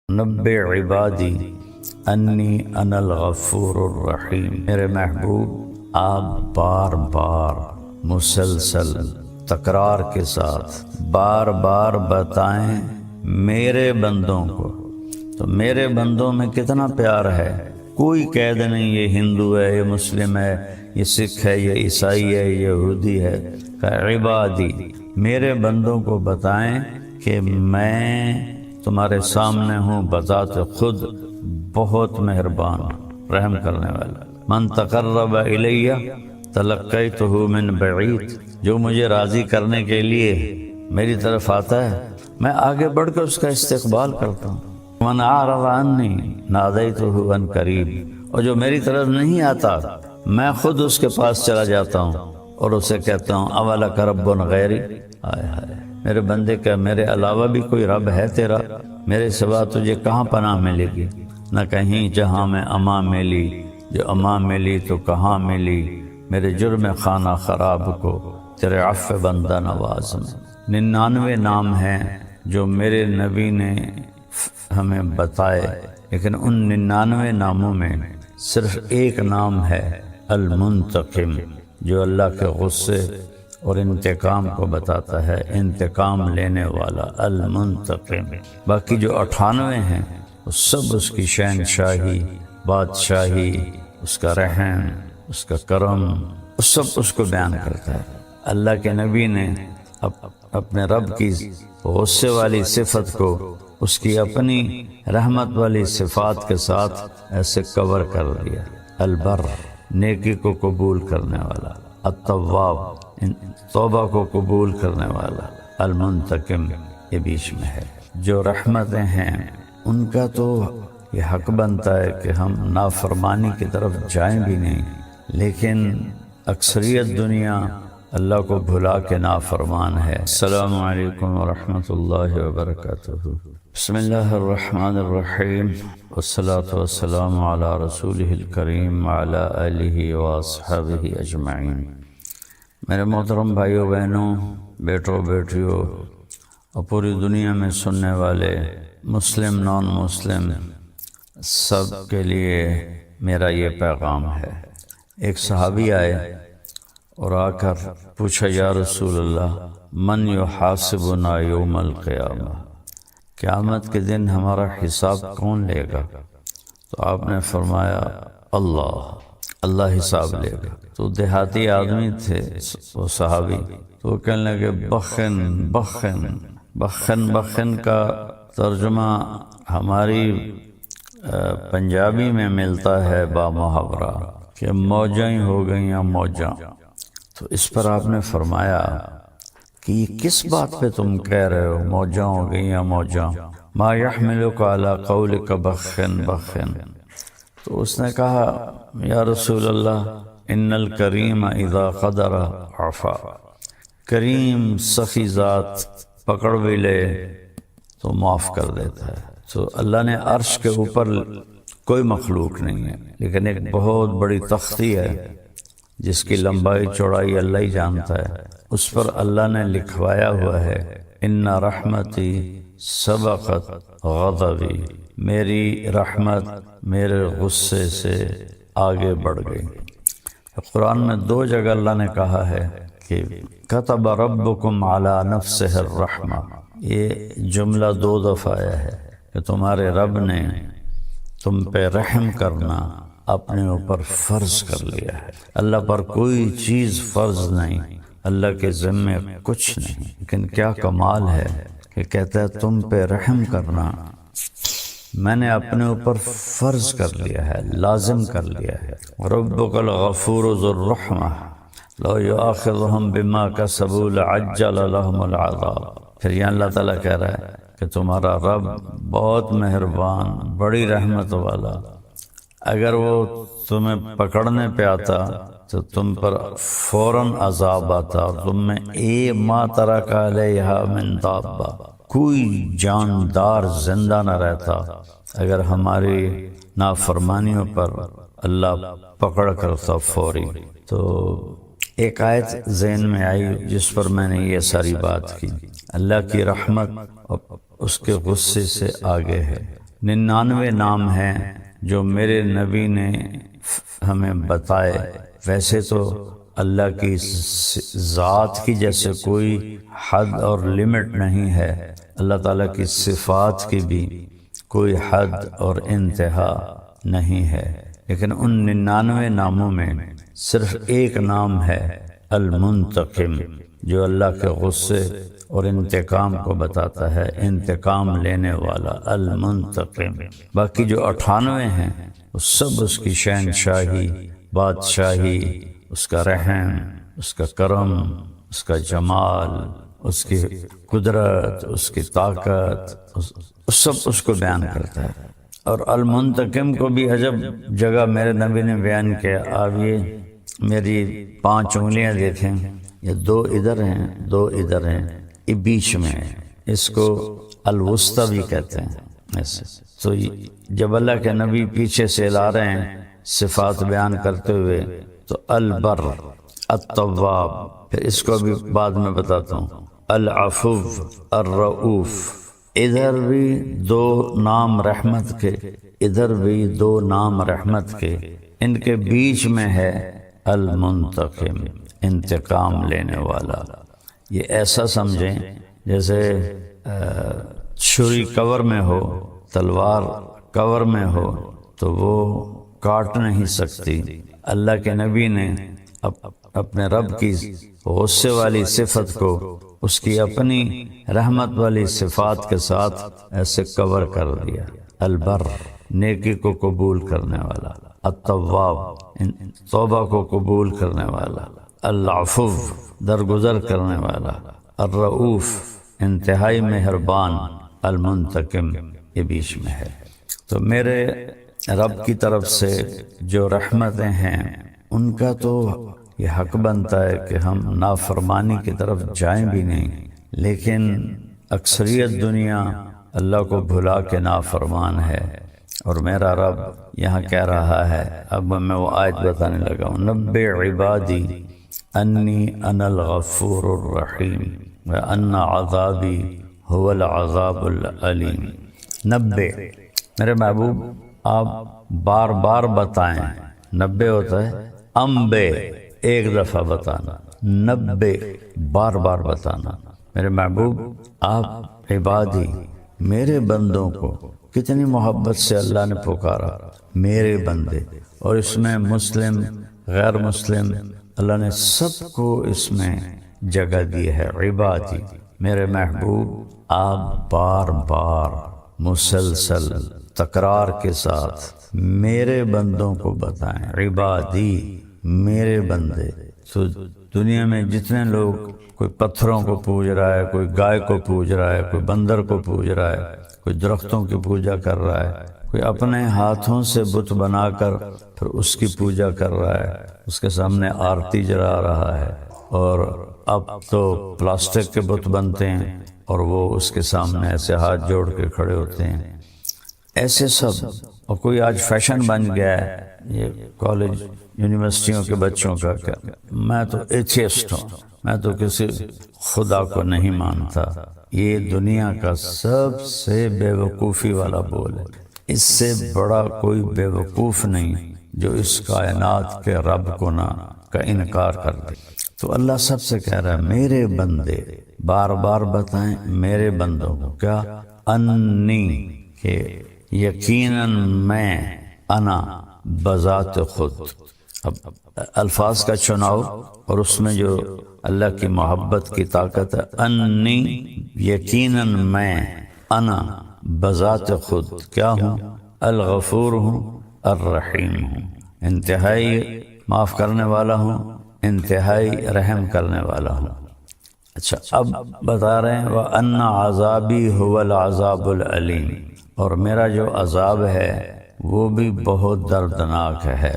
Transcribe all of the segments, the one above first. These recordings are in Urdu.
نبئ عبادی انی انا الغفور الرحیم۔ میرے محبوب آپ بار بار مسلسل تکرار کے ساتھ بار بار بتائیں میرے بندوں کو، تو میرے بندوں میں کتنا پیار ہے۔ کوئی قید نہیں یہ ہندو ہے، یہ مسلم ہے، یہ سکھ ہے، یہ عیسائی ہے، یہ یہودی ہے۔ کہ عبادی میرے بندوں کو بتائیں کہ میں تمہارے سامنے ہوں بذات خود بہت مہربان رحم کرنے والا۔ من تقرب الیہ تلقیتہ من بعید، جو مجھے راضی کرنے کے لیے میری طرف آتا ہے میں آگے بڑھ کر اس کا استقبال کرتا ہوں۔ من اعرض عنی نادیتہ عن قریب، اور جو میری طرف نہیں آتا میں خود اس کے پاس چلا جاتا ہوں اور اسے کہتا ہوں اولک رب غیری، ہائے ہائے میرے بندے کا میرے علاوہ بھی کوئی رب ہے تیرا؟ میرے سوا تجھے کہاں پناہ ملے گی؟ نہ کہیں جہاں میں امان ملی، جو امان ملی تو کہاں ملی میرے جرم خانہ خراب کو تیرے عفو بندہ نواز میں۔ 99 نام ہیں جو میرے نبی نے ہمیں بتائے، لیکن ان 99 ناموں میں صرف ایک نام ہے المنتقم، جو اللہ کے غصے اور انتقام کو بتاتا ہے، انتقام لینے والا المنتقم۔ باقی جو 98 ہیں وہ سب اس کی شہنشاہی، بادشاہی، اس کا رحم، اس کا کرم، سب اس کو بیان کرتا ہے۔ اللہ کے نبی نے اپنے رب کی غصے والی صفت کو اس کی اپنی رحمت والی صفات کے ساتھ ایسے کور کر دیا۔ البر نیکی کو قبول کرنے والا، التواب توبہ کو قبول کرنے والا، المنتقم یہ بیچ میں ہے۔ جو رحمتیں ہیں ان کا تو یہ حق بنتا ہے کہ ہم نافرمانی کی طرف جائیں بھی نہیں، لیکن اکثریت دنیا اللہ کو بھلا کے نافرمان ہے۔ السلام علیکم ورحمۃ اللہ وبرکاتہ۔ بسم اللہ الرحمن الرحیم، والصلاة والسلام علی رسولہ الکریم وعلی آلہ واصحابہ اجمعین۔ میرے محترم بھائیوں بہنوں، بیٹوں بیٹیوں اور پوری دنیا میں سننے والے مسلم نان مسلم سب کے لیے میرا یہ پیغام ہے۔ ایک صحابی آئے اور آ کر پوچھا یا رسول اللہ من یحاسبنا یوم القیامہ، قیامت کے دن ہمارا حساب کون لے گا؟ تو آپ نے فرمایا اللہ حساب لے گا۔ تو دیہاتی آدمی تھے وہ صحابی، تو وہ کہنے لگے بخن بخن بخن بخن کا ترجمہ ہماری پنجابی میں ملتا ہے با محاورہ کہ موجیں ہی ہو گئیں یا موجاں۔ تو اس پر آپ نے فرمایا کہ یہ کس بات پہ تم کہہ رہے ہو موجاں ہو گئیں یا موجاں؟ ما یحملک علی قولک بخن بخن۔ تو اس نے کہا یا رسول اللہ ان الکریم اذا قدر عفا، کریم سخی ذات پکڑ بھی لے تو معاف کر دیتا ہے۔ تو اللہ نے عرش کے اوپر کوئی مخلوق نہیں ہے، لیکن ایک بہت بڑی تختی ہے جس کی لمبائی چوڑائی اللہ ہی جانتا ہے، اس پر اللہ نے لکھوایا ہوا ہے ان رحمتی سبقت غضبی، میری رحمت میرے غصے سے آگے بڑھ گئی۔ قرآن میں 2 جگہ اللہ نے کہا ہے کہ کتب ربکم علی نفسہ الرحمہ، یہ جملہ 2 دفعہ آیا ہے کہ تمہارے رب نے تم پہ رحم کرنا اپنے اوپر فرض کر لیا ہے۔ اللہ پر کوئی چیز فرض نہیں، اللہ کے ذمے کچھ نہیں، لیکن کیا کمال ہے کہ کہتا ہے تم پہ رحم کرنا میں نے اپنے اوپر فرض کر لیا ہے، لازم کر لیا ہے۔ ربک الغفور ذو الرحمہ لو یؤاخذہم بما کسبوا لعجل لہم العذاب۔ پھر یہ اللہ تعالیٰ کہہ رہا ہے کہ تمہارا رب بہت مہربان، بڑی رحمت والا، اگر وہ تمہیں پکڑنے پہ آتا تو تم پر فوراً عذاب آتا اور تم میں ما ترک علیہا من دابہ، کوئی جاندار زندہ نہ رہتا اگر ہماری نافرمانیوں پر اللہ پکڑ کرتا فوری۔ تو ایک آیت ذہن میں آئی جس پر میں نے یہ ساری بات کی، اللہ کی رحمت اس کے غصے سے آگے ہے۔ 99 نام ہیں جو میرے نبی نے ہمیں بتائے۔ ویسے تو اللہ کی ذات کی جیسے کوئی حد اور لمٹ نہیں ہے، اللہ تعالیٰ کی صفات کی بھی کوئی حد اور انتہا نہیں ہے، لیکن ان 99 ناموں میں صرف ایک نام ہے المنتقم، جو اللہ کے غصے اور انتقام کو بتاتا ہے، انتقام لینے والا المنتقم۔ باقی جو 98 ہیں وہ سب اس کی شہنشاہی، بادشاہی، اس کا رحم، اس کا کرم، اس کا جمال، اس کی قدرت، اس کی طاقت، سب اس کو بیان کرتا ہے۔ اور المنتقم کو بھی عجب جگہ میرے نبی نے بیان کیا۔ آپ یہ میری 5 انگلیاں دیکھیں، یہ 2 ادھر ہیں، 2 ادھر ہیں، یہ بیچ میں ہے، اس کو الوسطی بھی کہتے ہیں۔ ایسے تو جب اللہ کے نبی پیچھے سے لا رہے ہیں صفات بیان کرتے ہوئے تو البر، التواب، پھر اس کو بھی بعد میں بتاتا ہوں، العفو، الرؤوف، ادھر بھی 2 نام رحمت کے، ادھر بھی 2 نام رحمت کے، ان کے بیچ میں ہے المنتقم، انتقام لینے والا۔ یہ ایسا سمجھیں جیسے چھری کور میں ہو، تلوار کور میں ہو تو وہ کاٹ نہیں سکتی۔ اللہ کے نبی نے اپنے رب کی غصے والی صفت کو اس کی اپنی رحمت والی صفات کے ساتھ ایسے کور کر دیا۔ البر، نیکی کو قبول کرنے والا، التواب، توبہ کو قبول کرنے والا، العفو، درگزر کرنے والا، الرؤوف، انتہائی مہربان، المنتقم، یہ بیچ میں ہے۔ تو میرے رب کی طرف سے جو رحمتیں ہیں ان کا تو یہ حق بنتا ہے کہ ہم نافرمانی کی طرف جائیں بھی نہیں، لیکن اکثریت دنیا اللہ کو بھلا کے نافرمان ہے۔ اور میرا رب یہاں کہہ رہا ہے، اب میں وہ آیت بتانے لگا ہوں، نبئ عبادی انی انا الغفور الرحیم وان عذابی هو العذاب العلیم۔ نبئ، میرے محبوب آپ بار بار بتائیں، نبئ ہوتا ہے انبے، ایک دفعہ بتانا، نبئ بار بار بتانا۔ میرے محبوب آپ عبادی، میرے بندوں کو، کتنی محبت سے اللہ نے پکارا، میرے بندے، اور اس میں مسلم، غیر مسلم، اللہ نے سب کو اس میں جگہ دی ہے۔ عبادی، میرے محبوب آپ بار بار مسلسل تکرار کے ساتھ میرے بندوں کو بتائیں، عبادی، میرے بندے۔ تو دنیا میں جتنے لوگ، کوئی پتھروں کو پوج رہا ہے، کوئی گائے کو پوج رہا ہے، کوئی بندر کو پوج رہا ہے، کوئی درختوں کی پوجا کر رہا ہے، کوئی اپنے ہاتھوں سے بت بنا کر پھر اس کی پوجا کر رہا ہے، اس کے سامنے آرتی جلا رہا ہے، اور اب تو پلاسٹک کے بت بنتے ہیں اور وہ اس کے سامنے ایسے ہاتھ جوڑ کے کھڑے ہوتے ہیں، ایسے سب۔ اور کوئی آج فیشن بن گیا ہے یہ کالج یونیورسٹیوں کے بچوں کا کہ میں تو ایتھیسٹ ہوں، میں تو کسی خدا کو نہیں مانتا۔ یہ دنیا کا سب سے بے وقوفی والا بول ہے، اس سے بڑا کوئی بے وقوف نہیں جو اس کائنات کے رب کو نہ کا انکار کر دے۔ تو اللہ سب سے کہہ رہا ہے میرے بندے، بار بار بتائیں میرے بندوں کو، کیا؟ انی، کہ یقیناً میں، انا بذات خود۔ اب الفاظ کا چناؤ اور اس میں جو اللہ کی محبت کی طاقت ہے، انی، یقیناً میں، انا بذات خود کیا ہوں؟ الغفور ہوں، الرحیم ہوں، انتہائی معاف کرنے والا ہوں، انتہائی رحم کرنے والا ہوں۔ اچھا، اب بتا رہے ہیں وَأَنَّ عَذَابِي هُوَ الْعَذَابُ الْعَلِيمُ، اور میرا جو عذاب ہے وہ بھی بہت دردناک ہے۔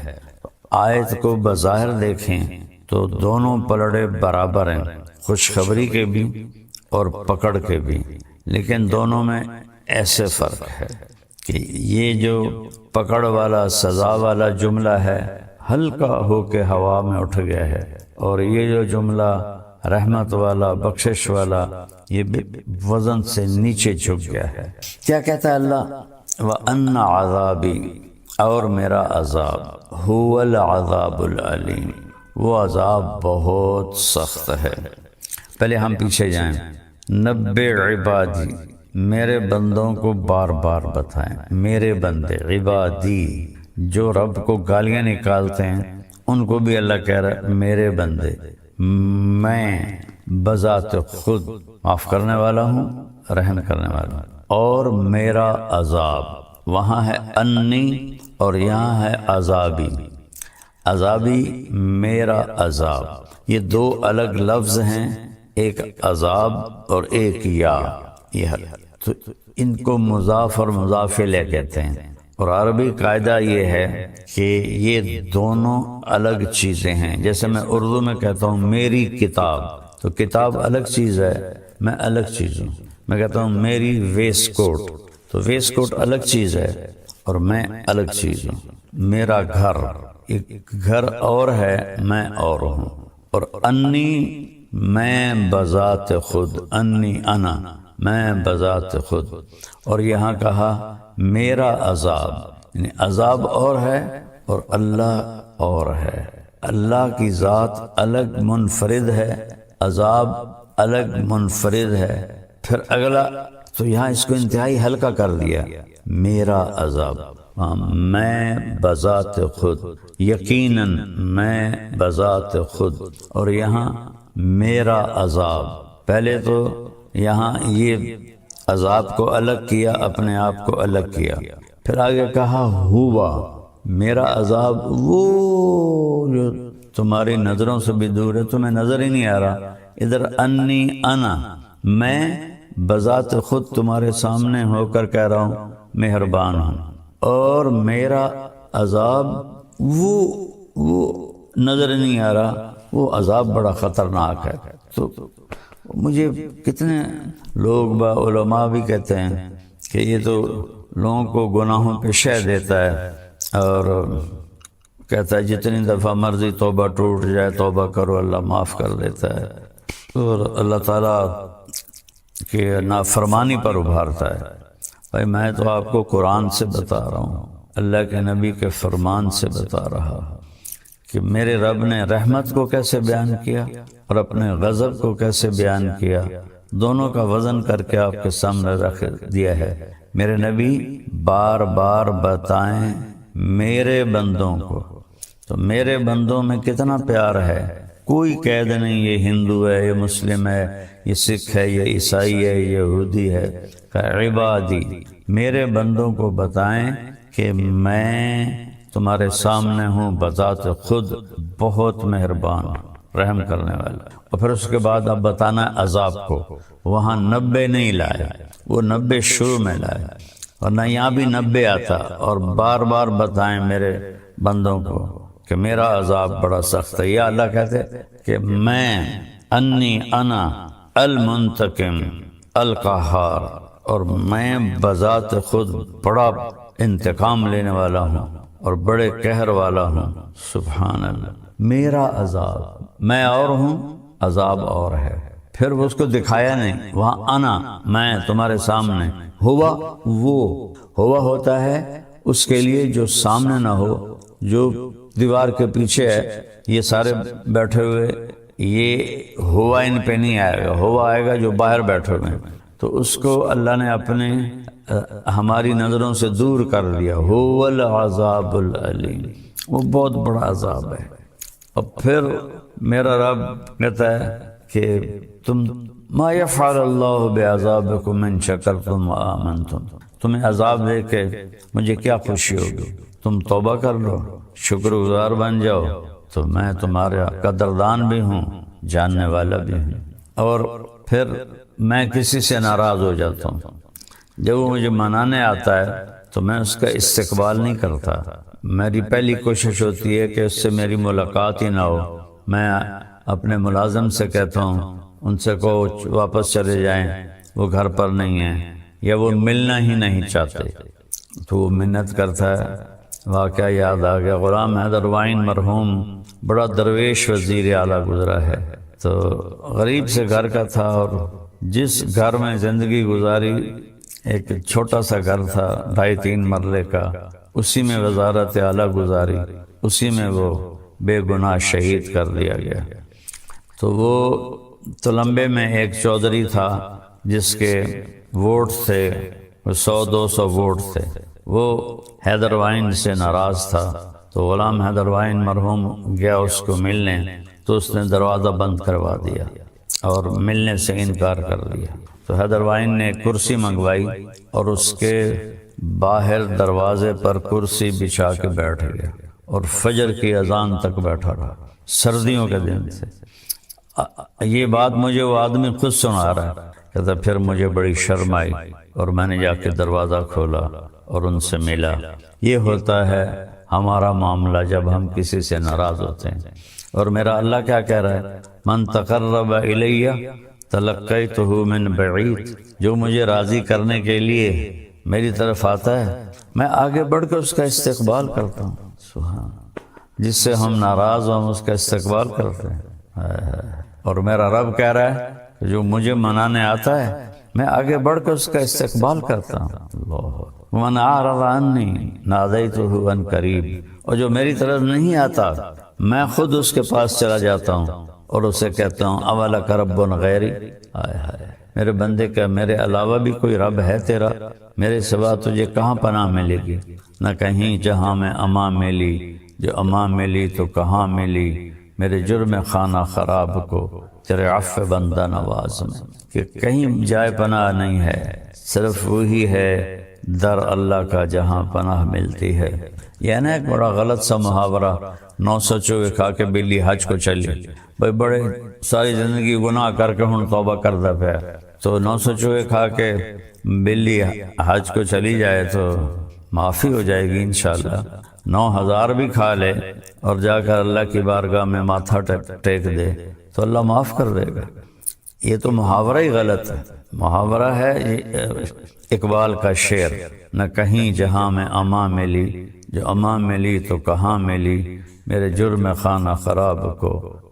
آیت کو بظاہر دیکھیں تو دونوں پلڑے برابر ہیں، خوشخبری کے بھی اور پکڑ کے بھی، لیکن دونوں میں ایسے فرق ہے کہ یہ جو پکڑ والا، سزا والا جملہ ہے ہلکا ہو کے ہوا میں اٹھ گیا ہے، اور یہ جو جملہ رحمت والا، بخشش والا، یہ وزن سے نیچے جھک گیا ہے۔ کیا کہتا ہے اللہ؟ وَأَنَّ عَذَابِي، اور میرا عذاب، هُوَ الْعَذَابُ الْعَلِيمُ، وہ عذاب بہت سخت ہے۔ پہلے ہم پیچھے جائیں۔ نبّئ عبادی، میرے بندوں کو بار بار بتائیں، میرے بندے عبادی، جو رب کو گالیاں نکالتے ہیں ان کو بھی اللہ کہہ رہا ہے میرے بندے، میں بذات خود معاف کرنے والا ہوں، رحم کرنے والا ہوں، اور میرا عذاب، وہاں ہے انی اور یہاں ہے عذابی، عذابی میرا عذاب، یہ دو الگ لفظ ہیں، ایک عذاب اور ایک یا، یہ تو ان کو مضاف اور مضاف الیہ کہتے ہیں، اور عربی قاعدہ یہ ہے کہ یہ دونوں الگ چیزیں ہیں۔ جیسے میں اردو میں کہتا ہوں میری کتاب، تو کتاب الگ چیز ہے، میں الگ چیز ہوں۔ میں کہتا ہوں میری ویسٹ کوٹ، تو ویسٹ کوٹ الگ چیز ہے اور میں الگ چیز ہوں۔ میرا گھر، ایک گھر اور ہے، میں اور ہوں۔ اور انی، میں بذات خود، انی انا، میں بذات خود، اور یہاں کہا میرا عذاب، یعنی عذاب اور ہے اور اللہ اور ہے، اللہ کی ذات الگ منفرد ہے، عذاب الگ منفرد ہے۔ پھر اگلا تو یہاں اس کو انتہائی ہلکا کر دیا، میرا عذاب، میں بذات خود، یقیناً میں بذات خود، اور یہاں میرا عذاب۔ پہلے تو یہاں یہ عذاب کو الگ کیا، اپنے آپ کو الگ کیا، پھر آگے کہا ہوا، میرا عذاب وہ جو تمہاری نظروں سے بھی دور ہے، تمہیں نظر ہی نہیں آ رہا۔ ادھر انی انا، میں بذات خود تمہارے سامنے ہو کر کہہ رہا ہوں مہربان ہوں، اور میرا عذاب وہ نظر نہیں آ رہا، وہ عذاب بڑا خطرناک ہے۔ تو مجھے کتنے لوگ علماء بھی کہتے ہیں کہ یہ تو لوگوں کو گناہوں پہ شہ دیتا ہے، اور کہتا ہے جتنی دفعہ مرضی توبہ ٹوٹ جائے توبہ کرو، اللہ معاف کر دیتا ہے، اور اللہ تعالیٰ کہ نافرمانی پر ابھارتا ہے۔ بھائی میں تو آپ کو قرآن سے بتا رہا ہوں، اللہ کے نبی کے فرمان سے بتا رہا ہوں کہ میرے رب نے رحمت کو کیسے بیان کیا اور اپنے غضب کو کیسے بیان کیا، دونوں کا وزن کر کے آپ کے سامنے رکھ دیا ہے۔ میرے نبی بار بار بتائیں میرے بندوں کو، تو میرے بندوں میں کتنا پیار ہے، کوئی قید نہیں یہ ہندو ہے، یہ مسلم ہے، یہ سکھ ہے، یہ عیسائی ہے، یہ یہودی ہے، کہ عبادی، میرے بندوں کو بتائیں کہ میں تمہارے سامنے ہوں بذات خود بہت مہربان، رحم کرنے والا۔ اور پھر اس کے بعد اب بتانا عذاب کو، وہاں 90 نہیں لائے، وہ 90 شروع میں لائے، ورنہ یہاں بھی 90 آتا، اور بار بار بتائیں میرے بندوں کو کہ میرا عذاب بڑا سخت ہے۔ یا اللہ کہتے کہ میں انی انا المنتقم القہار، اور میں بذات خود بڑا انتقام لینے والا ہوں اور بڑے قہر والا ہوں۔ سبحان اللہ، میرا عذاب، میں اور ہوں، عذاب اور ہے۔ پھر وہ اس کو دکھایا نہیں، وہاں انا، میں تمہارے سامنے، ہوا، وہ ہوا ہوتا ہے اس کے لیے جو سامنے نہ ہو، جو دیوار کے پیچھے ہے، یہ سارے بیٹھے ہوئے، یہ ہوا ان پہ نہیں آئے گا، ہوا آئے گا جو باہر بیٹھے ہوئے ہیں، تو اس کو اللہ نے اپنے ہماری نظروں سے دور کر دیا۔ هو العذاب العلیم، وہ بہت بڑا عذاب ہے۔ اور پھر میرا رب کہتا ہے کہ تم ما یفعل اللہ بعذابکم ان شکرتم وآمنتم، تمہیں عذاب دے کے مجھے کیا خوشی ہوگی، تم توبہ کر لو، شکر گزار بن جاؤ، تو میں تمہارا قدردان بھی ہوں، جاننے والا بھی ہوں۔ اور پھر میں کسی سے ناراض ہو جاتا ہوں، جب وہ مجھے منانے آتا ہے تو میں اس کا استقبال نہیں کرتا، میری پہلی کوشش ہوتی ہے کہ اس سے میری ملاقات ہی نہ ہو۔ میں اپنے ملازم سے کہتا ہوں ان سے کہو واپس چلے جائیں، وہ گھر پر نہیں ہیں، یا وہ ملنا ہی نہیں چاہتے، تو وہ منت کرتا ہے۔ واقعہ یاد آ گیا، غلام حیدر وائن مرحوم بڑا درویش وزیر اعلیٰ گزرا ہے، تو غریب سے گھر کا تھا، اور جس گھر میں زندگی گزاری ایک چھوٹا سا گھر تھا 2.5-3 مرلے کا، اسی میں وزارت اعلیٰ گزاری، اسی میں وہ بے گناہ شہید کر دیا گیا۔ تو وہ تلمبے میں ایک چودھری تھا جس کے ووٹ تھے 100-200 ووٹ تھے، وہ حیدر وائن سے ناراض تھا، تو غلام حیدر وائن مرحوم گیا اس کو ملنے، تو اس نے دروازہ بند کروا دیا اور ملنے سے انکار کر دیا۔ تو حیدر وائن نے کرسی منگوائی اور اس کے باہر دروازے پر کرسی بچھا کے بیٹھ گیا اور فجر کی اذان تک بیٹھا رہا، سردیوں کے دن تھے۔ یہ بات مجھے وہ آدمی خود سنا رہا ہے، کہتا پھر مجھے بڑی شرم آئی اور میں نے جا کے دروازہ کھولا اور ان سے ملا۔ یہ ہوتا ہے ہمارا معاملہ جب ہم کسی سے ناراض ہوتے ہیں۔ اور میرا اللہ کیا کہہ رہا ہے، من تقرب الیہ تلقیتہ من بعید، جو مجھے راضی کرنے کے لیے میری طرف آتا ہے میں آگے بڑھ کے اس کا استقبال کرتا ہوں۔ سبحان، جس سے ہم ناراض ہوں اس کا استقبال کرتے ہیں۔ اور میرا رب کہہ رہا ہے کہ جو مجھے منانے آتا ہے میں آگے بڑھ کے اس کا استقبال کرتا ہوں۔ اللہ، من اعرض عنی نادیتہ عن قریب، اور جو میری طرف نہیں آتا میں خود اس کے پاس چلا جاتا ہوں اور اسے کہتا ہوں اولک رب غیری، ہائے ہائے میرے بندے کا میرے علاوہ بھی کوئی رب ہے تیرا؟ میرے سوا تجھے کہاں پناہ ملے گی؟ نہ کہیں جہاں میں اما ملی، جو اما ملی تو کہاں ملی میرے جرم خانہ خراب کو تیرے عفو بندہ نواز میں، کہ کہیں جائے پناہ نہیں ہے، صرف وہی ہے در اللہ کا جہاں پناہ ملتی ہے۔ یہ نا ایک بڑا غلط سا محاورہ، 900 چوہے کھا کے بلی حج کو چلی، بھائی بڑے ساری زندگی گناہ کر کے ہن توبہ کردہ پہ، تو 900 چوہے کھا کے بلی حج کو چلی جائے تو معافی ہو جائے گی انشاءاللہ۔ 9000 بھی کھا لے اور جا کر اللہ کی بارگاہ میں ماتھا ٹیک دے تو اللہ معاف کر دے گا۔ یہ تو محاورہ ہی غلط ہے، محاورہ ہے اقبال کا شعر، نہ کہیں جہاں میں اما ملی، جو اما ملی تو کہاں ملی میرے جرم خانہ خراب کو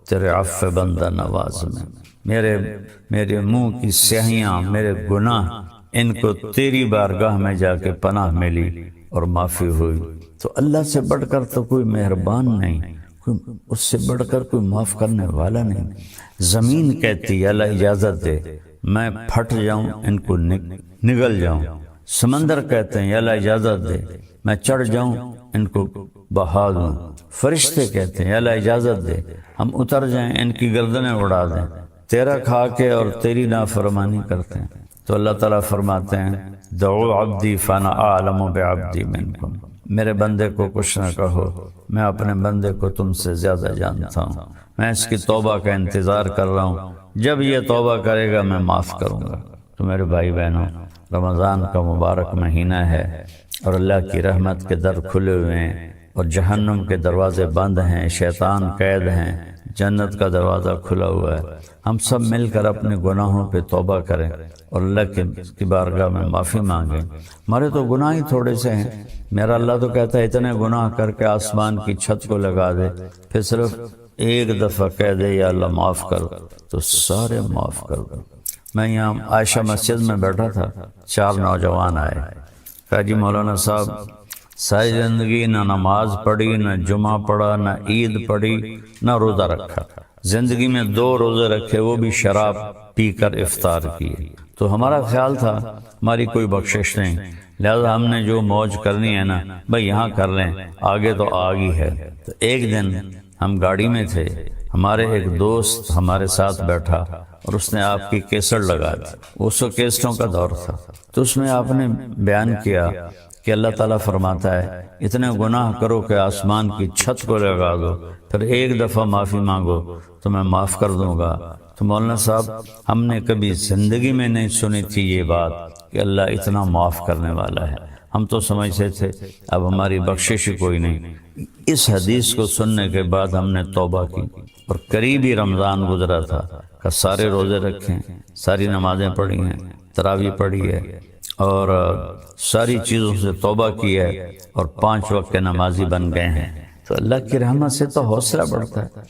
تیرے عفو بندہ نواز میں، میرے منہ کی سیاہیاں، میرے گناہ، ان کو تیری بارگاہ میں جا کے پناہ ملی اور معافی ہوئی۔ تو اللہ سے بڑھ کر تو کوئی مہربان نہیں، اس سے بڑھ کر کوئی معاف کرنے والا نہیں۔ زمین کہتی اللہ اجازت دے میں پھٹ جاؤں، ان کو نگل جاؤں۔ سمندر کہتے ہیں اللہ اجازت دے میں چڑھ جاؤں، ان کو بہا دوں۔ فرشتے کہتے ہیں اللہ اجازت دے ہم اتر جائیں، ان کی گردنیں اڑا دیں۔ تیرا کھا کے اور تیری نافرمانی کرتے ہیں تو اللہ تعالیٰ فرماتے ہیں دعو عبدی فانا اعلم بعبدی منکم، میرے بندے کو کچھ نہ کہو، میں اپنے بندے کو تم سے زیادہ جانتا ہوں، میں اس کی توبہ کا انتظار کر رہا ہوں، جب یہ توبہ کرے گا میں معاف کروں گا۔ تو میرے بھائی بہنوں، رمضان کا مبارک مہینہ ہے اور اللہ کی رحمت کے در کھلے ہوئے ہیں اور جہنم کے دروازے بند ہیں، شیطان قید ہیں، جنت کا دروازہ کھلا ہوا ہے۔ ہم سب مل کر اپنے گناہوں پہ توبہ کریں اور اللہ کی بارگاہ میں معافی مانگیں۔ ہمارے تو گناہ ہی تھوڑے سے ہیں، میرا اللہ تو کہتا ہے اتنے گناہ کر کے آسمان کی چھت کو لگا دے، پھر صرف ایک دفعہ کہہ دے یا اللہ معاف کر تو سارے معاف کر دو۔ میں یہاں عائشہ مسجد میں بیٹھا تھا، 4 نوجوان آئے، کہا جی مولانا صاحب ساری زندگی نہ نماز پڑھی، نہ جمعہ پڑھا، نہ عید پڑھی، نہ روزہ رکھا، زندگی میں 2 روزے رکھے وہ بھی شراب پی کر افطار کیے۔ تو ہمارا خیال تھا ہماری کوئی بخشش نہیں، لہذا ہم نے جو موج کرنی ہے نا بھائی یہاں کر لیں، آگے تو آگی ہے۔ تو ایک دن ہم گاڑی میں تھے، ہمارے ایک دوست ہمارے ساتھ بیٹھا اور اس نے آپ کی کیسٹ لگا دی، اس کو کیسٹوں کا دور تھا، تو اس میں آپ نے بیان کیا کہ اللہ تعالیٰ فرماتا ہے اتنے گناہ کرو کہ آسمان کی چھت کو لگا دو، پھر ایک دفعہ معافی مانگو تو میں معاف کر دوں گا۔ تو مولانا صاحب ہم نے کبھی زندگی میں نہیں سنی تھی یہ بات کہ اللہ اتنا معاف کرنے والا ہے، ہم تو سمجھتے تھے اب ہماری بخشش ہی کوئی نہیں۔ اس حدیث کو سننے کے بعد ہم نے توبہ کی اور قریبی رمضان گزرا تھا کہ سارے روزے رکھیں، ساری نمازیں پڑھی ہیں، تراویح پڑھی ہے اور ساری چیزوں سے توبہ کی ہے اور 5 وقت کے نمازی بن گئے ہیں۔ تو اللہ کی رحمت سے تو حوصلہ بڑھتا ہے۔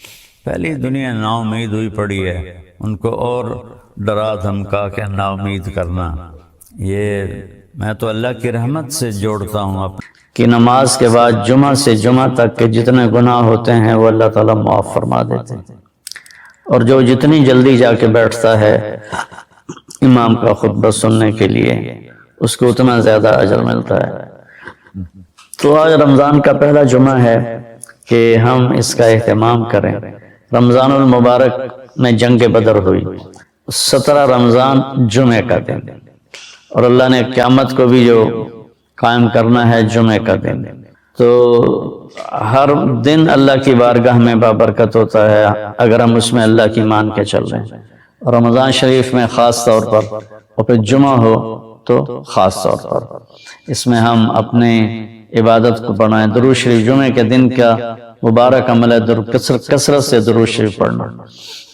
پہلی دنیا نا امید ہوئی پڑی ہے، ان کو اور ڈرا دھمکا کے نا امید کرنا، یہ میں تو اللہ کی رحمت سے جوڑتا ہوں کہ نماز کے بعد جمعہ سے جمعہ تک کے جتنے گناہ ہوتے ہیں وہ اللہ تعالیٰ معاف فرما دیتے ہیں، اور جو جتنی جلدی جا کے بیٹھتا ہے امام کا خطبہ سننے کے لیے اس کو اتنا زیادہ اجر ملتا ہے۔ تو آج رمضان کا پہلا جمعہ ہے کہ ہم اس کا اہتمام کریں۔ رمضان المبارک میں جنگ بدر ہوئی، 17 رمضان جمعے کا دن، اور اللہ نے قیامت کو بھی جو قائم کرنا ہے جمعے کا دن، تو ہر دن اللہ کی بارگاہ میں بابرکت ہوتا ہے اگر ہم اس میں اللہ کی مان کے چل رہے ہیں، اور رمضان شریف میں خاص طور پر، اور پھر جمعہ ہو تو خاص طور پر اس میں ہم اپنے عبادت کو بڑھائیں۔ درود شریف جمعے کے دن کا مبارک عمل ہے کثرت سے درود شریف پڑھنا،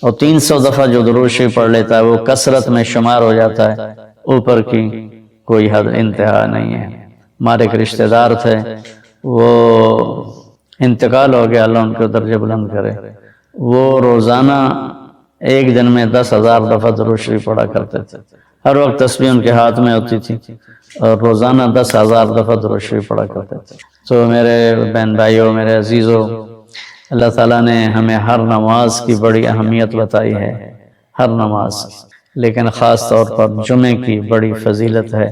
اور 300 دفعہ جو درود شریف پڑھ لیتا ہے وہ کثرت میں شمار ہو جاتا ہے، اوپر کی کوئی حد انتہا نہیں ہے۔ ہمارے ایک رشتہ دار تھے، وہ انتقال ہو گیا، اللہ ان کو درجہ بلند کرے، وہ روزانہ ایک دن میں 10,000 دفعہ درود شریف پڑھا کرتے تھے، ہر وقت تسبیح ان کے ہاتھ میں ہوتی تھی، اور روزانہ 10,000 دفعہ درود شریف پڑھا کرتے تھے۔ تو میرے بہن بھائیوں، میرے عزیزوں، اللہ تعالیٰ نے ہمیں ہر نماز کی بڑی اہمیت بتائی ہے، ہر نماز، لیکن خاص طور پر جمعے کی بڑی فضیلت ہے،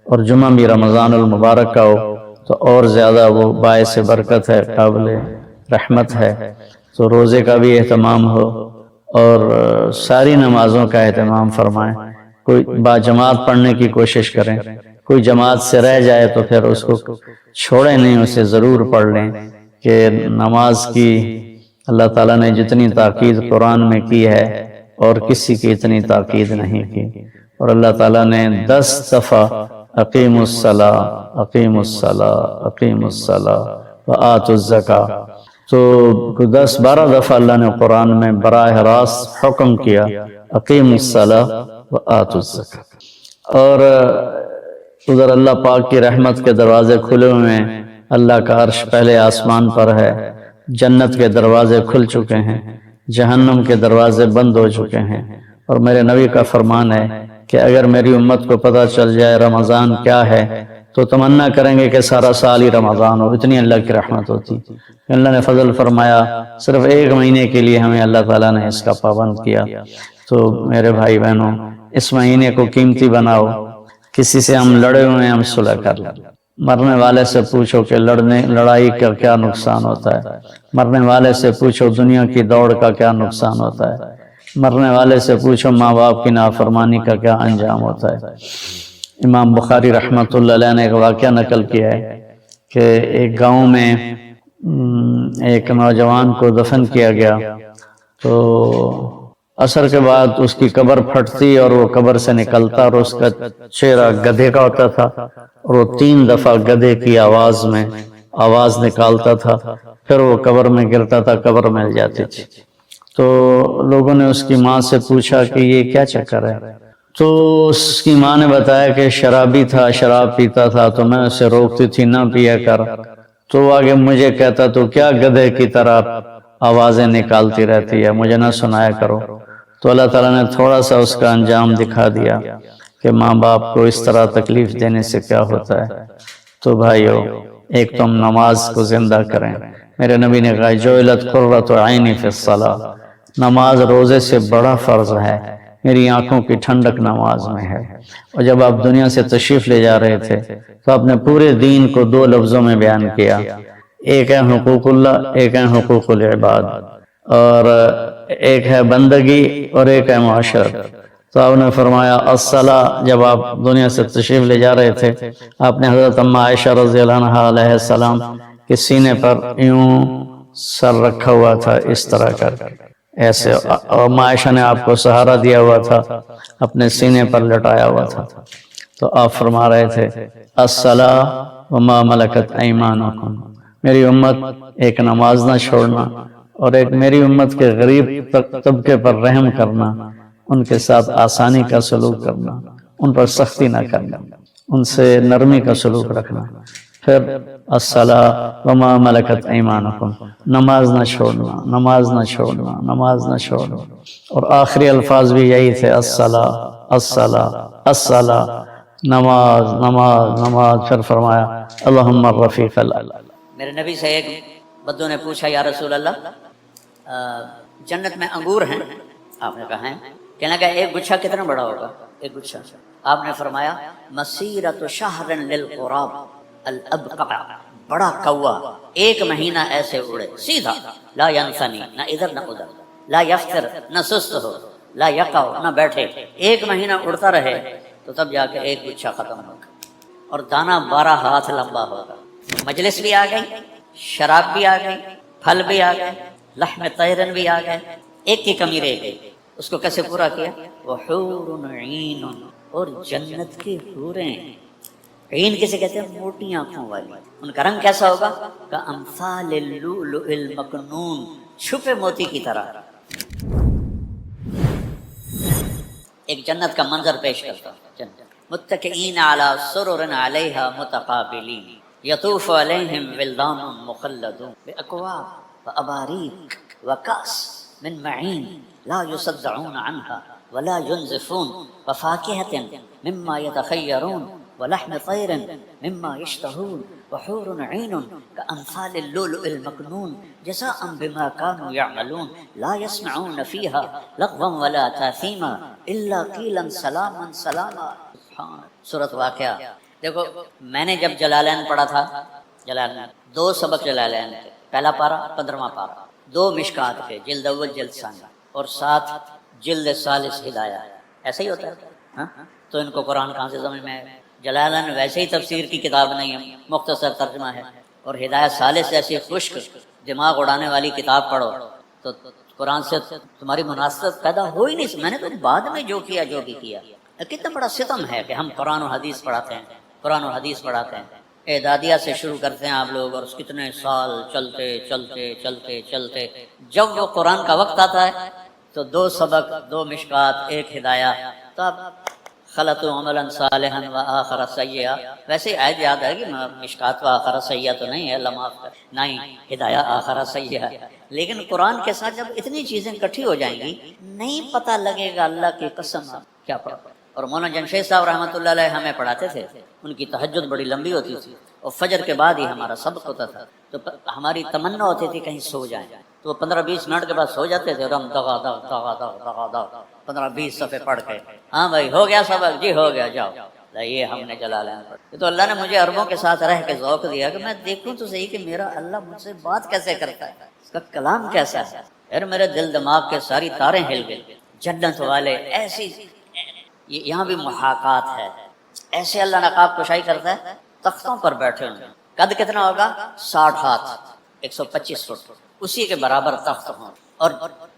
اور جمعہ بھی رمضان المبارک کا ہو تو اور زیادہ وہ باعث برکت ہے، قابل رحمت ہے۔ تو روزے کا بھی اہتمام ہو اور ساری نمازوں کا اہتمام فرمائیں، کوئی باجماعت پڑھنے کی کوشش کریں، کوئی جماعت سے رہ جائے تو پھر اس کو چھوڑیں نہیں، اسے ضرور پڑھ لیں، کہ نماز کی اللہ تعالیٰ نے جتنی تاکید قرآن میں کی ہے اور کسی کی اتنی تاکید نہیں کی، اور اللہ تعالیٰ نے 10 دفعہ اقیم الصلاۃ اقیم الصلاۃ اقیم الصلاۃ وآتوا الزکاۃ، تو 10-12 دفعہ اللہ نے قرآن میں براہ راست حکم کیا اقیم الصلاۃ وآتوا الزکاۃ۔ اور ادھر اللہ پاک کی رحمت کے دروازے کھلے ہوئے ہیں، اللہ کا عرش پہلے آسمان پر ہے، جنت کے دروازے کھل چکے ہیں، جہنم کے دروازے بند ہو چکے ہیں، اور میرے نبی کا فرمان ہے کہ اگر میری امت کو پتہ چل جائے رمضان کیا ہے تو تمنا کریں گے کہ سارا سال ہی رمضان ہو، اتنی اللہ کی رحمت ہوتی۔ اللہ نے فضل فرمایا، صرف 1 مہینے کے لیے ہمیں اللہ تعالیٰ نے اس کا پابند کیا۔ تو میرے بھائی بہنوں، اس مہینے کو قیمتی بناؤ، کسی سے ہم لڑے ہوئے ہیں ہم صلح کر لیں، مرنے والے سے پوچھو کہ لڑائی کا کیا نقصان ہوتا ہے، مرنے والے سے پوچھو دنیا کی دوڑ کا کیا نقصان ہوتا ہے، مرنے والے سے پوچھو ماں باپ کی نافرمانی کا کیا انجام ہوتا ہے۔ امام بخاری رحمۃ اللہ علیہ نے ایک واقعہ نقل کیا ہے کہ ایک گاؤں میں ایک نوجوان کو دفن کیا گیا، تو عصر کے بعد اس کی قبر پھٹتی اور وہ قبر سے نکلتا، اور اس کا چہرہ گدھے کا ہوتا تھا، اور وہ 3 دفعہ گدھے کی آواز میں آواز نکالتا تھا، پھر وہ قبر میں گرتا تھا، قبر مل جاتی تھی۔ تو لوگوں نے اس کی ماں سے پوچھا کہ یہ کیا چکر ہے؟ تو اس کی ماں نے بتایا کہ شرابی تھا، شراب پیتا تھا، تو میں اسے روکتی تھی نہ پیا کر، تو وہ آگے مجھے کہتا تو کیا گدھے کی طرح آوازیں نکالتی رہتی ہے، مجھے نہ سنایا کرو۔ تو اللہ تعالیٰ نے تھوڑا سا اس کا انجام دکھا دیا کہ ماں باپ کو اس طرح تکلیف دینے سے کیا ہوتا ہے۔ تو بھائیو، ایک تم نماز کو زندہ کریں۔ میرے نبی نے کہا جعلت قرۃ عینی فی الصلاۃ، نماز روزے سے بڑا فرض ہے، میری آنکھوں کی ٹھنڈک نماز میں ہے۔ اور جب آپ دنیا سے تشریف لے جا رہے تھے تو آپ نے پورے دین کو 2 لفظوں میں بیان کیا، ایک ہے حقوق اللہ، ایک ہے حقوق العباد، اور ایک ہے بندگی اور ایک ہے معاشرت۔ تو آپ نے فرمایا الصلاۃ، جب آپ دنیا سے تشریف لے جا رہے تھے آپ نے حضرت اماں عائشہ رضی اللہ عنہا علیہ السلام کے سینے پر یوں سر رکھا ہوا تھا، اس طرح کر ایسے، اور اماں عائشہ نے آپ کو سہارا دیا ہوا تھا، اپنے سینے پر لٹایا ہوا تھا۔ تو آپ فرما رہے تھے الصلاۃ وما ملکت ایمانکم، میری امت ایک نماز نہ چھوڑنا، اور ایک میری امت کے غریب طبقے پر رحم کرنا، ان کے ساتھ آسانی کا سلوک کرنا، ان پر سختی نہ کرنا، ان سے نرمی کا سلوک رکھنا۔ پھر الصلاۃ وما ملکت ایمانکم، نماز نہ چھوڑنا، نماز نہ چھوڑنا، نماز نہ چھوڑنا، اور آخری الفاظ بھی یہی تھے الصلاۃ الصلاۃ الصلاۃ۔ نماز نماز نماز، پھر فرمایا اللہم الرفیق اللہ۔ میرے نبی سے ایک بدو نے پوچھا یا رسول اللہ جنت میں انگور ہیں؟ آپ نے کہا ہیں۔ کہنے لگا ایک گچھا کتنا بڑا ہوگا؟ ایک گچھا۔ آپ نے فرمایا مسیرۃ شہر للغراب الابقع، بڑا کوا ایک مہینہ ایسے اڑے سیدھا، لا ینثنی، نہ ادھر نہ ادھر، لا یفتر، نہ سست ہو، لا یقع، نہ بیٹھے، ایک مہینہ اڑتا رہے تو تب جا کے ایک گچھا ختم ہوگا، اور دانہ 12 ہاتھ لمبا ہوگا۔ مجلس بھی آ گئی، شراب بھی آ گئی، پھل بھی آ گئے، لحم طیرن بھی آ گئے، ایک کی کمی رہ گئی۔ اس کو کیسے پورا کیا؟ وحور عین، اور جنت کی حوریں، عین کسے کہتے ہیں؟ موٹی آنکھوں والی۔ ان کا رنگ کیسا ہوگا؟ کامثال اللؤلؤ المکنون، چھپے موتی کی طرح۔ ایک جنت کا منظر پیش کرتا ہوں۔ جنت متکئین علی سرر علیہا متقابلین یطوف علیہم ولدان مخلدون باکواب واباریق وکأس من معین لا یصدعون عنها ولا ينزفون وفاکہة مما یتخیرون ولحم طیر مما یشتہون وحور عین کامثال اللؤلؤ المکنون جزاء بما كانوا يعملون لا يسمعون فيها لغوا ولا تاثیما الا قیلا سلاما سلاما۔ سورۃ واقعہ۔ دیکھو میں نے جب جلالین پڑھا تھا، جلالین 2 سبق جلالین کے، پہلا پارہ 15واں پارہ، 2 مشکات کے، جلد اول جلد ثانی، اور 7 جلد ثالث ہدایہ، ایسا ہی ہوتا ہے ہاں؟ تو ان کو قرآن کہاں سے سمجھ میں آئے؟ جلالین ویسے ہی تفسیر کی کتاب نہیں ہے، مختصر ترجمہ ہے، اور ہدایہ ثالث ایسی خشک دماغ اڑانے والی کتاب پڑھو تو قرآن سے تمہاری مناسبت پیدا ہو ہی نہیں۔ میں نے تو بعد میں جو کیا جو بھی کیا، کتنا بڑا ستم ہے کہ ہم قرآن و حدیث پڑھاتے ہیں، قرآن و حدیث پڑھاتے ہیں۔ اعدادیہ سے شروع کرتے ہیں آپ لوگ، اور کتنے سال چلتے چلتے چلتے چلتے جب وہ قرآن کا وقت آتا ہے تو 2 سبق، 2 مشکات، 1 ہدایہ، تو آپ خلطوا عملا صالحا وآخر سیئا، ویسے آیت یاد ہے کہ مشکات و آخر سیئا تو نہیں ہے، اللہ معاف کر، نہیں ہدایہ آخر سیئا، لیکن قرآن کے ساتھ جب اتنی چیزیں اکٹھی ہو جائیں گی نہیں پتہ لگے گا اللہ کی قسم کیا پڑھا۔ اور مولانا جمشید صاحب رحمۃ اللہ علیہ ہمیں پڑھاتے تھے، ان کی تہجد بڑی لمبی ہوتی تھی اور فجر کے بعد ہی ہمارا سبق ہوتا تھا، تو ہماری تمنا ہوتی تھی کہیں سو جائیں، تو وہ 15-20 منٹ کے بعد سو جاتے تھے اور ہم دغا دغ دغا دغ دغا دغ 15-20 صفحے پڑھ کے، ہاں بھائی ہو گیا سبق، جی ہو گیا جاؤ، یہ ہم نے جلالین پڑھا۔ تو اللہ نے مجھے عربوں کے ساتھ رہ کے ذوق دیا کہ میں دیکھوں تو صحیح کہ میرا اللہ مجھ سے بات کیسے کرتا ہے، اس کا کلام کیسا ہے۔ پھر میرے دل دماغ کے ساری تاریں ہل گئی۔ جنت والے ایسی، یہاں بھی محاکات ہے، ایسے اللہ نقاب کشائی کرتا ہے، تختوں پر بیٹھے ہوئے، قد کتنا ہوگا؟ 60 ہاتھ، 125 فٹ، اسی کے برابر تخت ہوں۔ اور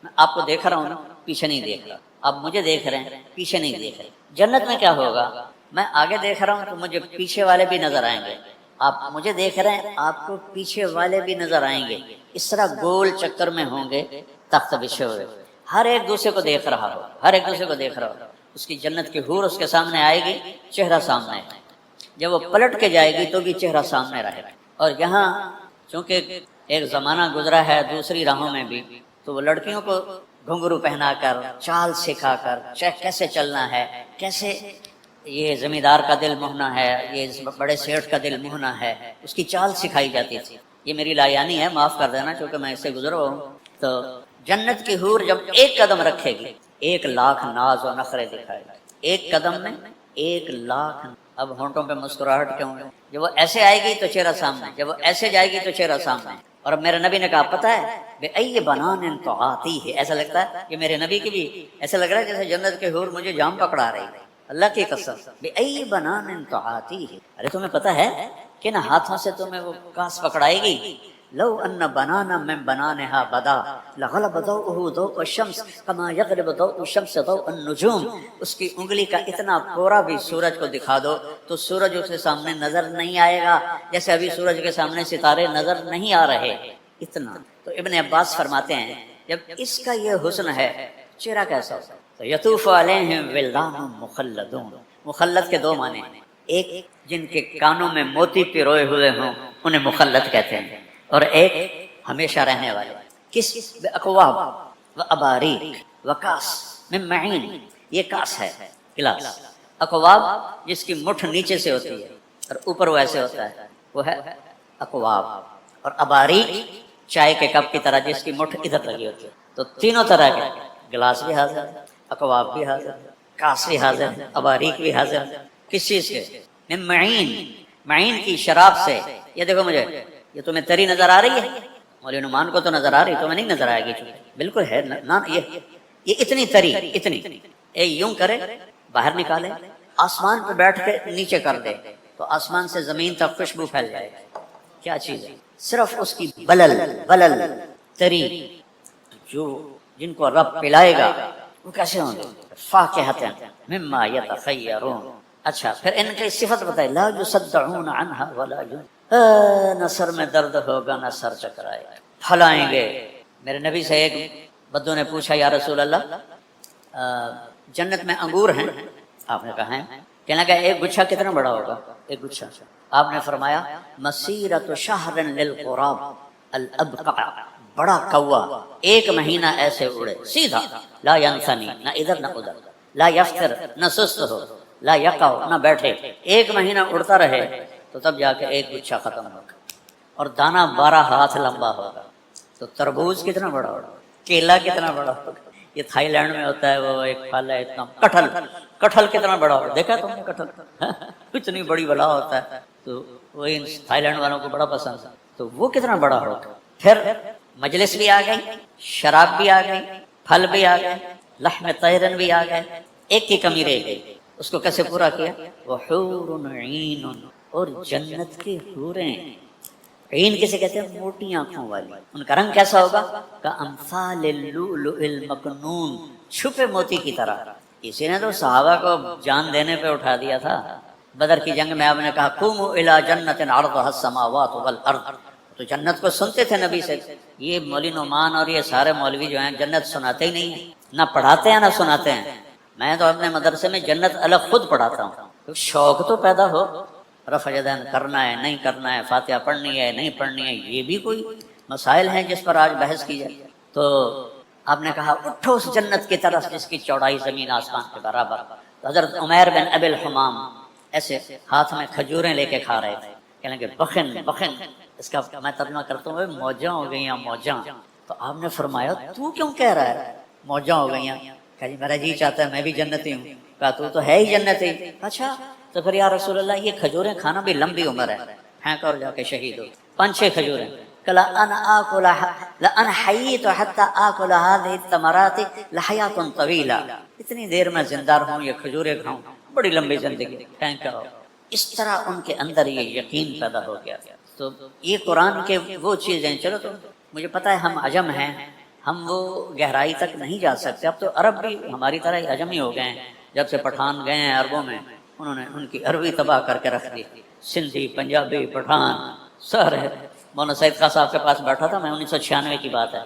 میں آپ کو دیکھ رہا ہوں نا، پیچھے نہیں دیکھ رہا، آپ مجھے دیکھ رہے ہیں، پیچھے نہیں دیکھ رہے۔ جنت میں کیا ہوگا؟ میں آگے دیکھ رہا ہوں تو مجھے پیچھے والے بھی نظر آئیں گے، آپ مجھے دیکھ رہے ہیں آپ کو پیچھے والے بھی نظر آئیں گے، اس طرح گول چکر میں ہوں گے تخت بچھے ہوئے، ہر ایک دوسرے کو دیکھ رہا ہو، ہر ایک دوسرے کو دیکھ رہا ہو۔ اس کی جنت کی حور اس کے سامنے آئے گی، چہرہ سامنے ہے، جب وہ پلٹ کے جائے گی تو بھی چہرہ سامنے رہے گا۔ اور یہاں چونکہ ایک زمانہ گزرا ہے دوسری راہوں میں بھی، تو وہ لڑکیوں کو گھنگرو پہنا کر، چال سکھا کر، کیسے چلنا ہے، کیسے یہ زمیندار کا دل موہنا ہے، یہ بڑے سیٹھ کا دل موہنا ہے، اس کی چال سکھائی جاتی تھی۔ یہ میری لایانی ہے، معاف کر دینا چونکہ میں اس سے گزرا ہوں۔ تو جنت کی حور جب ایک قدم رکھے گی 1,00,000 ناز و نخرے دکھائے گی، ایک قدم میں 1,00,000۔ اب ہونٹوں پہ مسکراہٹ کیوں ہے؟ جب وہ ایسے آئے گی تو چہرہ سامنے، جب وہ ایسے جائے گی تو چہرہ سامنے۔ اور میرے نبی نے کہا پتہ ہے بے ای بنان تو آتی ہے، ایسا لگتا ہے کہ میرے نبی کی بھی ایسا لگ رہا ہے جیسے جنت کے حور مجھے جام پکڑا رہی ہے، اللہ کی قسم۔ بے ای بنان تو آتی ہے، ارے تمہیں پتہ ہے کہ نہ ہاتھوں سے تمہیں وہ کاس پکڑائے گی۔ لو ان بنانا من بنانها بدا لغلب ضوءه ضوء الشمس كما يغلب ضوء الشمس ضوء النجوم، اس کی انگلی کا اتنا پورا بھی سورج کو دکھا دو تو سورج اس کے سامنے نظر نہیں آئے گا جیسے ابھی سورج کے سامنے ستارے نظر نہیں آ رہے، اتنا۔ تو ابن عباس فرماتے ہیں جب اس کا یہ حسن ہے چہرہ کیسا ہوتا ہے؟ تو یطوف علیہم ولدان مخلدون، مخلد کے 2 معنی ہیں، ایک جن کے کانوں میں موتی پروئے ہوئے ہوں انہیں مخلد کہتے ہیں، اور ایک ہمیشہ رہنے والے۔ کس؟ باکواب و اباریق و کاس من معین، یہ کاس ہے گلاس، اقواب جس کی مٹھ نیچے سے ہوتی ہے اور اوپر ویسے ہوتا ہے وہ ہے اقواب، اور اباریک چائے کے کپ کی طرح جس کی مٹھ ادھر لگی ہوتی ہے۔ تو تینوں طرح کے گلاس بھی حاضر ہے، اقواب بھی حاضر ہے، کاس بھی حاضر ہے، اباریک بھی حاضر ہے۔ کس چیز کے؟ من معین، معین کی شراب سے۔ یہ دیکھو مجھے، یہ تمہیں تری نظر آ رہی ہے؟ مولوی نعمان کو تو نظر آ رہی، تمہیں نہیں نظر آئے گی، بالکل ہے نا۔ یہ اتنی تری، اتنی یوں کرے باہر نکالے، آسمان پہ بیٹھ کے نیچے کر دے تو آسمان سے زمین تک خوشبو پھیل جائے۔ کیا چیز ہے؟ صرف اس کی بلل تری جو جن کو رب پلائے گا وہ کیسے ہوں گے؟ فاکہۃ مما یتخیرون۔ اچھا پھر ان کی صفت بتائی، لا یصدعون عنہا ولا نہ سر میں درد ہوگا نہ سر چکرائے گا، پھلائیں گے۔ میرے نبی سے ایک بدو نے پوچھا یا رسول اللہ جنت میں انگور ہیں؟ آپ نے کہا ہے۔ کہنے لگا ایک گچھا کتنا بڑا ہوگا؟ ایک گچھا، آپ نے فرمایا مسیرۃ شہر للغراب الابقع، بڑا کوا ایک مہینہ ایسے اڑے سیدھا، لا ینثنی، نہ ادھر نہ ادھر، لا یفتر، نہ سست ہو، لا یقع، نہ بیٹھے، ایک مہینہ اڑتا رہے تو تب جا کے ایک گچھا ختم ہوگا، اور دانہ 12 ہاتھ لمبا ہوگا۔ تو تربوز کتنا بڑا ہوگا، کیلا کتنا بڑا ہوگا، یہ تھائی لینڈ میں ہوتا ہے وہ ایک پھل ہے اتنا، کٹہل کتنا بڑا ہوگا، دیکھا تم نے کٹہل؟ اتنی بڑی بلا ہوتا ہے، تو وہی تھائی لینڈ والوں کو بڑا پسند ہے، تو وہ کتنا بڑا ہوگا۔ پھر مجلس بھی آ گئی، شراب بھی آ گئی، پھل بھی آ گئے، لحم طیرن بھی آ گئے، ایک کی کمی رہ گئی، اس کو کیسے پورا کیا؟ وحور عین، اور جنت کی حوریں، عین کسے کہتے ہیں؟ موٹی آنکھوں والی، ان کا رنگ کیسا ہوگا؟ کامثال اللؤلؤ المکنون، چھپے موتی کی طرح۔ اسی نے تو صحابہ کو جان دینے پہ اٹھا دیا تھا۔ بدر کی جنگ میں آپ نے کہا قوموا الی جنت عرضها السماوات والارض، تو جنت کو سنتے تھے نبی سے۔ یہ مولوی نعمان اور یہ سارے مولوی جو ہیں جنت سناتے ہی نہیں ہیں، نہ پڑھاتے ہیں نہ سناتے ہیں۔ میں تو اپنے مدرسے میں جنت الگ خود پڑھاتا ہوں، شوق تو پیدا ہو، رفع یدین کرنا ہے نہیں کرنا ہے، فاتحہ پڑھنی ہے نہیں پڑھنی ہے، یہ بھی کوئی مسائل ہیں جس پر آج بحث کی جائے۔ تو آپ نے کہا اٹھو اس جنت کی طرف جس کی چوڑائی زمین آسمان کے برابر۔ تو حضرت عمیر بن ابی الحمام ایسے ہاتھ میں کھجوریں لے کے کھا رہے تھے، کہنے کہ بخن بخن، اس کا میں ترجمہ کرتا ہوں موجاں ہو گئیاں موجاں۔ تو آپ نے فرمایا تو کیوں کہہ رہا ہے موجاں ہو گئیاں؟ کہ جی میرا جی چاہتا ہے میں بھی جنتی ہوں۔ کہا تو ہے ہی جنتی۔ اچھا تو پھر یا رسول اللہ یہ کھجوریں کھانا بھی لمبی عمر ہے، پھینک اور جا کے شہید ہو۔ 5-6 کھجوریں، کلا انا آکل لان حییت حتی آکل هذه الثمرات لحیات طویلہ، اتنی دیر میں زندہ رہوں یہ کھجوریں کھاؤں، بڑی لمبی زندگی، پھینک کرو۔ اس طرح ان کے اندر یہ یقین پیدا ہو گیا۔ تو یہ قرآن کے وہ چیزیں، چلو تو مجھے پتہ ہے ہم عجم ہیں، ہم وہ گہرائی تک نہیں جا سکتے، اب تو عرب بھی ہماری طرح ہی عجم ہی ہو گئے ہیں۔ جب سے پٹھان گئے ہیں عربوں میں، انہوں نے ان کی عربی تباہ کر کے رکھ دی، سندھی پنجابی پٹھان سارے۔ مولانا سعید خان صاحب کے پاس بیٹھا تھا میں، 1996 کی بات ہے،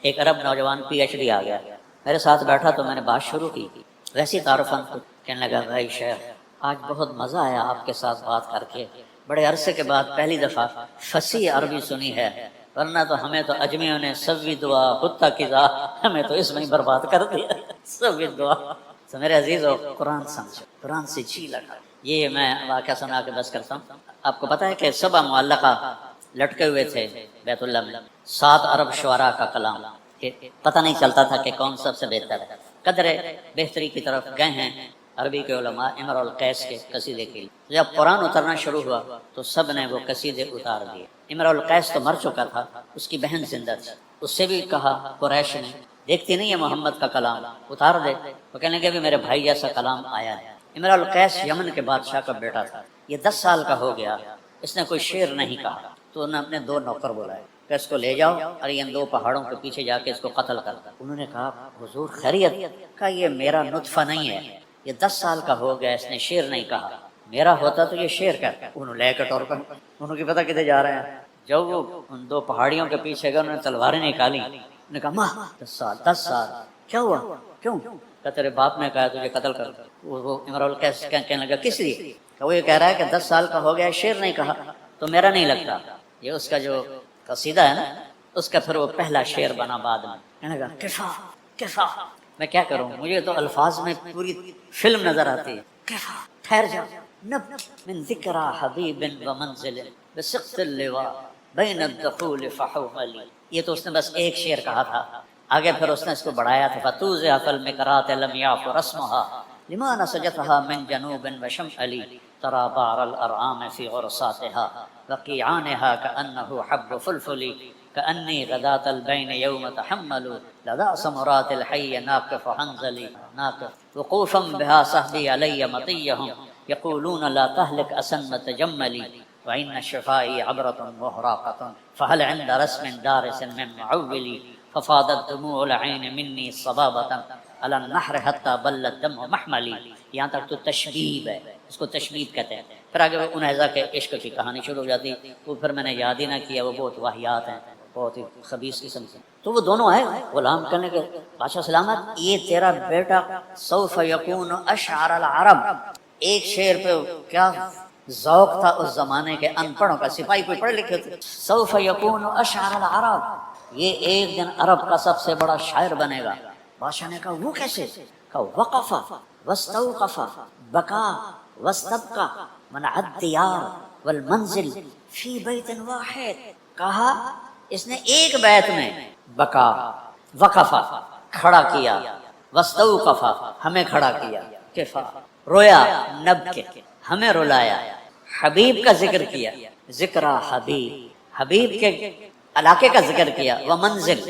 ایک عرب نوجوان PhD آ گیا میرے ساتھ بیٹھا، تو میں نے بات شروع کی ویسی تعارفاً، کہنے لگا بھائی شیخ آج بہت مزہ آیا آپ کے ساتھ بات کر کے، بڑے عرصے کے بعد پہلی دفعہ فصیح عربی سنی ہے، ورنہ تو ہمیں تو اجمیوں نے سوی دعا خطہ قضا، ہمیں تو اس میں ہی برباد کر دیا، سوی دعا۔ تو میرے عزیزو قرآن سمجھو، قرآن سے جی لگا۔ یہ میں واقعہ سنا کے بس کرتا ہوں۔ آپ کو پتہ ہے کہ 7 معلقہ لٹکے ہوئے تھے بیت اللہ میں، 7 عرب شعراء کا کلام، کہ پتہ نہیں چلتا تھا کہ کون سب سے بہتر ہے۔ قدر بہتری کی طرف گئے ہیں عربی کے علماء امر القیس کے قصیدے کے لیے۔ جب قرآن اترنا شروع ہوا تو سب نے وہ قصیدے اتار دیے۔ امر القیس تو مر چکا تھا، اس کی بہن زندہ تھی، اس سے بھی کہا قریش نے دیکھتی نہیں ہے محمد کا کلام، اتار دے۔ وہ کہنے کہ میرے بھائی جیسا کلام آیا ہے۔ امر القیس یمن کے بادشاہ کا بیٹا تھا، یہ 10 سال کا ہو گیا، اس نے کوئی شعر نہیں کہا، تو انہوں نے اپنے 2 نوکر بلائے کہ اس کو لے جاؤ اور ان 2 پہاڑوں کے پیچھے جا کے اس کو قتل کر دو۔ انہوں نے کہا حضور خیریت؟ کہا یہ میرا نطفہ نہیں ہے، یہ 10 سال کا ہو گیا، اس نے شعر نہیں کہا، میرا ہوتا تو یہ شعر کہتا۔ انہوں لے کے ٹور پر، انہوں کی پتہ کدھر جا رہے ہیں، جب وہ ان 2 پہاڑیوں کے پیچھے گئے انہوں نے تلواریں نکالی، انہوں نے کہا ماں 10 سال کیا ہوا، کیوں؟ کہ تیرے باپ نے کہا تجھے قتل کر دو۔ وہ امر القیس کہنے لگا کس لیے؟ کہ وہ یہ کہہ رہا ہے کہ 10 سال کا ہو گیا شعر نہیں کہا، تو میرا نہیں لگتا۔ یہ اس کا جو قصیدہ ہے نا، اس کا پھر وہ پہلا شعر بنا بعد میں، کہنے لگا کفا کفا میں کیا کروں، مجھے تو الفاظ میں پوری فلم نظر آتی ہے. کیفا، ٹھہر جا، نب من ذکرى حبیب و منزل بسقط اللواء بین الدخول فحوملی. یہ تو اس نے بس ایک شعر کہا تھا، آگے پھر اس نے اس کو بڑھایا تھا. فتوزع فالمکرات لم یعف رسمها لما نسجتها من جنوب وشمال ترى بار الارعام في غرساتها وقيعانها كأنه حب فلفل كأني غداة البين يوم تحمل لدى سمرات الحي ناقف حنزلي ناقف وقوفا بها صحبي علي مطيهم يقولون لا تهلك أسن تجملي وإن شفائي عبرة مهراقة فهل عند رسم دارس من معولي ففاضت دموع العين مني صبابة على النحر حتى بل الدم محملي. یہاں تک تو تشبیب ہے، اس کو تشبیب کہتے ہیں. پھر آگے وہ انہیزہ کے عشق کی کہانی شروع ہو جاتی، وہ پھر میں نے یاد ہی نہ کیا، وہ بہت واہیات ہیں، بہت ہی خبیث قسم سے. تو وہ دونوں آئے غلام کرنے کے، بادشاہ سلامت یہ تیرا بیٹا سوف یکون اشعر العرب. ایک شعر پہ کیا ذوق تھا اس زمانے کے ان پڑھوں کا، سپاہی کوئی پڑھے لکھے تھے. سوف یکون اشعر العرب، یہ ایک دن عرب کا سب سے بڑا شاعر بنے گا. بادشاہ نے کہا وہ کیسے؟ کہا وقف واستوقف بکا واستبقى منع الدیار والمنزل فی بیت واحد. کہا اس نے ایک بیت میں بکا، وقفا کھڑا کیا، واستوقف ہمیں کھڑا کیا، کفا رویا، نب کے ہمیں رلایا، حبیب کا ذکر کیا، ذکر حبیب، حبیب کے علاقے کا ذکر کیا، وہ منزل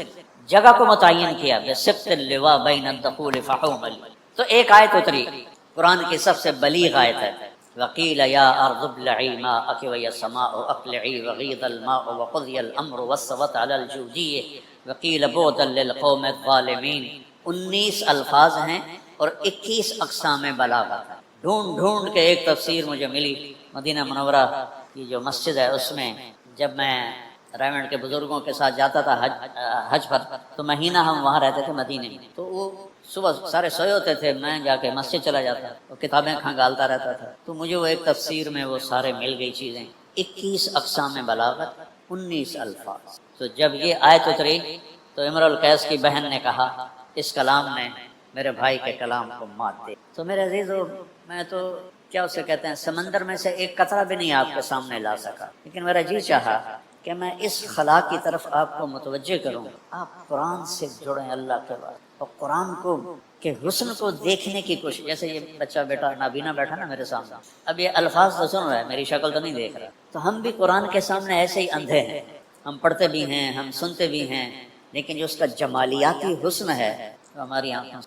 جگہ کو متعین کیا، بسقط اللواء بین الدخول فحومل. تو ایک آیت اتری قرآن کی سب سے بلیغ آیت ہے، وقیل یا ارض ابلعی ماءک ویا السماء اقلعی وغیض الماء وقضی الامر واستوت علی الجودی وقیل بعدا للقوم الظالمین. 19 الفاظ ہیں اور 21 اقسام بلاغت. ڈھونڈ ڈھونڈ کے ایک تفسیر مجھے ملی مدینہ منورہ کی جو مسجد ہے اس میں. جب میں ریونڈ کے بزرگوں کے ساتھ جاتا تھا حج پر، تو مہینہ ہم وہاں رہتے تھے مدینے میں. تو وہ صبح سارے سوئے ہوتے تھے، میں جا کے مسجد چلا جاتا، وہ کتابیں کھنگالتا رہتا تھا. تو مجھے وہ ایک تفسیر میں وہ سارے مل گئی چیزیں. 21 اقسام بلاغت، 19 الفاظ. تو جب یہ آیت اتری تو امرؤ القیس کی بہن نے کہا اس کلام نے میرے بھائی کے کلام کو مات دے. تو میرے عزیزو، میں تو کیا اسے کہتے ہیں، سمندر میں سے ایک قطرہ بھی نہیں آپ کے سامنے لا سکا، لیکن میرا جی چاہا کہ میں اس خلا کی طرف آپ کو متوجہ کروں. آپ قرآن سے جڑیں اللہ کے بعد، اور قرآن کو کہ حسن کو دیکھنے کی کوشش. جیسے یہ بچہ بیٹا نابینا بیٹھا نا میرے سامنے، اب یہ الفاظ تو سن رہا ہے، میری شکل تو نہیں دیکھ رہا. تو ہم بھی قرآن کے سامنے ایسے ہی اندھے ہیں، ہم پڑھتے بھی ہیں، ہم سنتے بھی ہیں، لیکن جو اس کا جمالیاتی حسن ہے وہ ہماری آنکھوں